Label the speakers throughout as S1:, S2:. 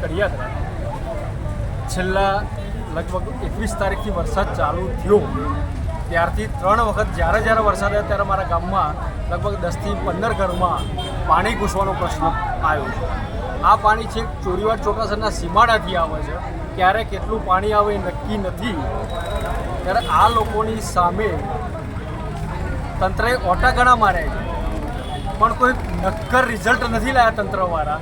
S1: કડિયાદરા છેલ્લા લગભગ 21 તારીખથી વરસાદ ચાલુ થયો ત્યારથી 3 વખત જ્યારે વરસાદ આવ્યો ત્યારે મારા ગામમાં લગભગ 10થી 15 ઘરમાં પાણી ઘૂસવાનો પ્રશ્ન આવ્યો છે. આ પાણી છેક ચોરીવાડ ચોટાસરના સીમાડાથી આવે છે. ક્યારે કેટલું પાણી આવે એ નક્કી નથી. ત્યારે આ લોકોની સામે તંત્રએ ઓટાઘણા માર્યા છે, પણ કોઈ નક્કર રિઝલ્ટ નથી લાવ્યા તંત્રવાળા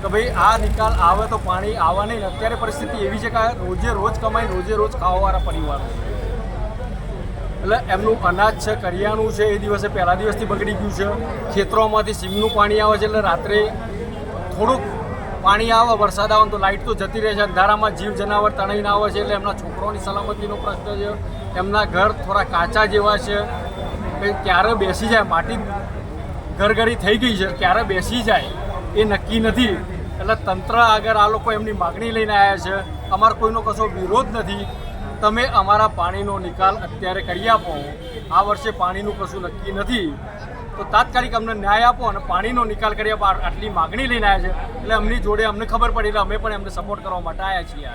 S1: કે ભાઈ આ નિકાલ આવે તો પાણી આવવા નહીં. અત્યારે પરિસ્થિતિ એવી છે કે રોજે રોજ કમાઈ રોજે રોજ ખાવાવાળા પરિવારો છે. એટલે એમનું અનાજ છે, કરિયાણું છે, એ દિવસે પહેલા દિવસથી બગડી ગયું છે. ખેતરોમાંથી સીમનું પાણી આવે છે એટલે રાત્રે થોડુંક પાણી આવે, વરસાદ આવે તો લાઇટ તો જતી રહે છે. અંધારામાં જીવ જનાવર તણાઈને આવે છે એટલે એમના છોકરાઓની સલામતીનો પ્રશ્ન છે. એમના ઘર થોડા કાચા જેવા છે, ક્યારે બેસી જાય, માટી ઘરઘરી થઈ ગઈ છે, ક્યારે બેસી જાય એ નક્કી નથી. એટલે તંત્ર આગળ આ લોકો એમની માગણી લઈને આવ્યા છે. અમારો કોઈનો કશો વિરોધ નથી. તમે અમારા પાણીનો નિકાલ અત્યારે કરી આપો. આ વર્ષે પાણીનું કશું નક્કી નથી તો તાત્કાલિક અમને ન્યાય આપો અને પાણીનો નિકાલ કરી આપો. આટલી માગણી લઈને આવ્યા છે એટલે અમની જોડે અમને ખબર પડી એટલે અમે પણ એમને સપોર્ટ કરવા માટે આવ્યા છીએ.